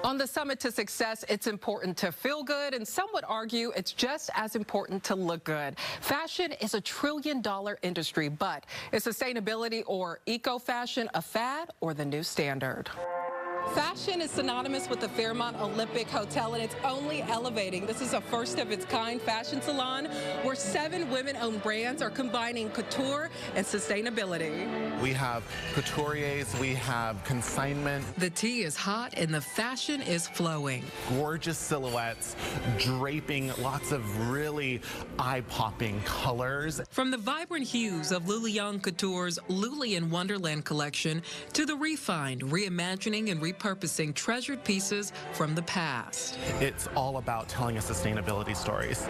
On the summit to success, it's important to feel good, and some would argue it's just as important to look good. Fashion is a trillion-dollar industry, but is sustainability or eco-fashion a fad or the new standard? Fashion is synonymous with the Fairmont Olympic Hotel, and it's only elevating. This is a first-of-its-kind fashion salon where 7 women-owned brands are combining couture and sustainability. We have couturiers, we have consignment. The tea is hot and the fashion is flowing. Gorgeous silhouettes, draping lots of really eye-popping colors. From the vibrant hues of Lululemon Couture's Luli in Wonderland collection to the refined, reimagining, and repurposing treasured pieces from the past. It's all about telling us sustainability stories.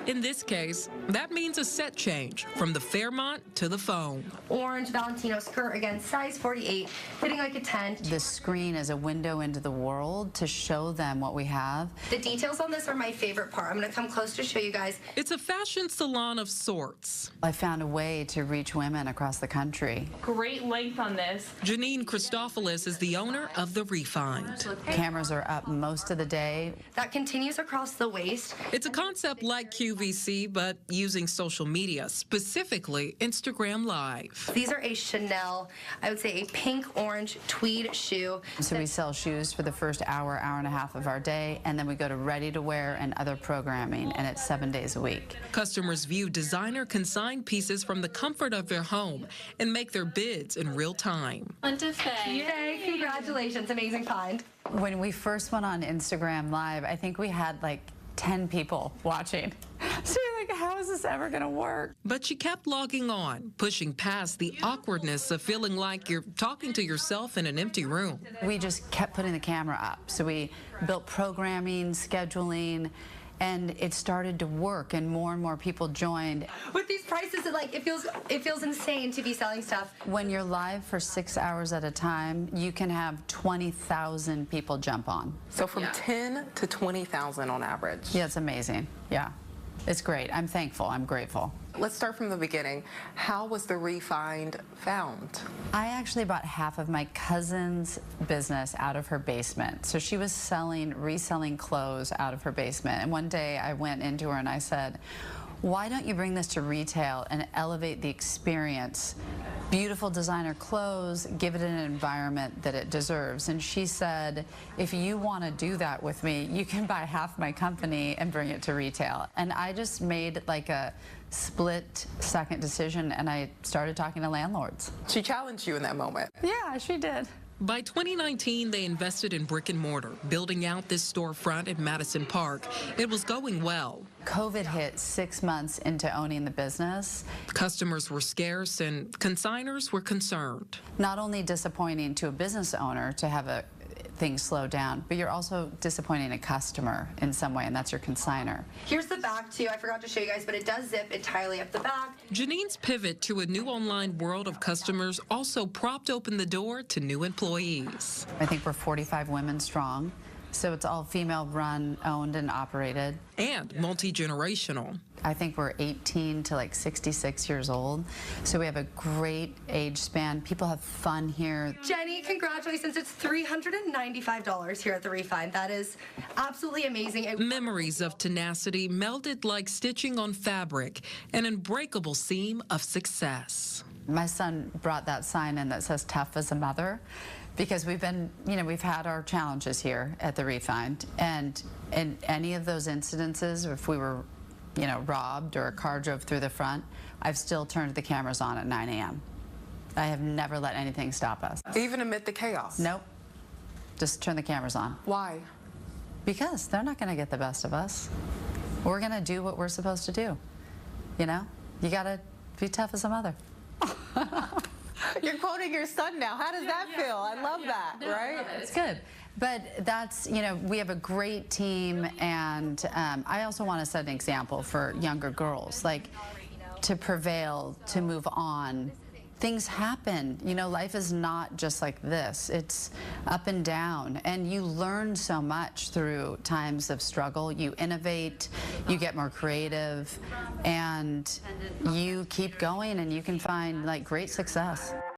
In this case, that means a set change from the Fairmont to the foam. Orange Valentino skirt, again, size 48, fitting like a 10. The screen is a window into the world to show them what we have. The details on this are my favorite part. I'm going to come close to show you guys. It's a fashion salon of sorts. I found a way to reach women across the country. Great length on this. Janine Christophilus is the owner of The Refined. Cameras are up most of the day. That continues across the waist. It's a concept like QVC, but using social media, specifically Instagram Live. These are a Chanel, I would say a pink-orange tweed shoe. So we sell shoes for the first hour and a half of our day, and then we go to ready-to-wear and other programming, and it's 7 days a week. Customers view designer consigned pieces from the comfort of their home and make their bids in real time. Yay, congratulations, amazing find. When we first went on Instagram Live, I think we had like 10 people watching. So you're like, how is this ever going to work? But she kept logging on, pushing past the awkwardness of feeling like you're talking to yourself in an empty room. We just kept putting the camera up. So we built programming, scheduling, and it started to work, and more people joined. With these prices, it feels insane to be selling stuff. When you're live for 6 hours at a time, you can have 20,000 people jump on. So from 10 to 20,000 on average. Yeah, it's amazing. Yeah. It's great. I'm thankful. I'm grateful. Let's start from the beginning. How was The Refined found? I actually bought half of my cousin's business out of her basement. So she was reselling clothes out of her basement. And one day I went into her and I said, why don't you bring this to retail and elevate the experience? Beautiful designer clothes, give it an environment that it deserves. And she said, if you want to do that with me, you can buy half my company and bring it to retail. And I just made like a split-second decision, and I started talking to landlords. She challenged you in that moment. Yeah, she did. By 2019, they invested in brick and mortar, building out this storefront at Madison Park. It was going well. COVID hit 6 months into owning the business. Customers were scarce and consigners were concerned. Not only disappointing to a business owner to have things slow down, but you're also disappointing a customer in some way, and that's your consigner. Here's the back too. I forgot to show you guys, but it does zip entirely up the back. Janine's pivot to a new online world of customers also propped open the door to new employees. I think we're 45 women strong. So it's all female run, owned, and operated. And multi-generational. I think we're 18 to like 66 years old. So we have a great age span. People have fun here. Jenny, congratulations. It's $395 here at The Refined. That is absolutely amazing. Memories of tenacity melded like stitching on fabric, an unbreakable seam of success. My son brought that sign in that says tough as a mother, because we've had our challenges here at The Refined, and in any of those incidences, if we were, robbed or a car drove through the front, I've still turned the cameras on at 9 a.m. I have never let anything stop us. Even amid the chaos? Nope. Just turn the cameras on. Why? Because they're not going to get the best of us. We're going to do what we're supposed to do. You got to be tough as a mother. You're quoting your son now. How does that feel? I love that, right? It's good. But that's, we have a great team, and I also want to set an example for younger girls, like to prevail, to move on. Things happen. Life is not just like this. It's up and down, and you learn so much through times of struggle. You innovate, you get more creative, and you keep going, and you can find like great success.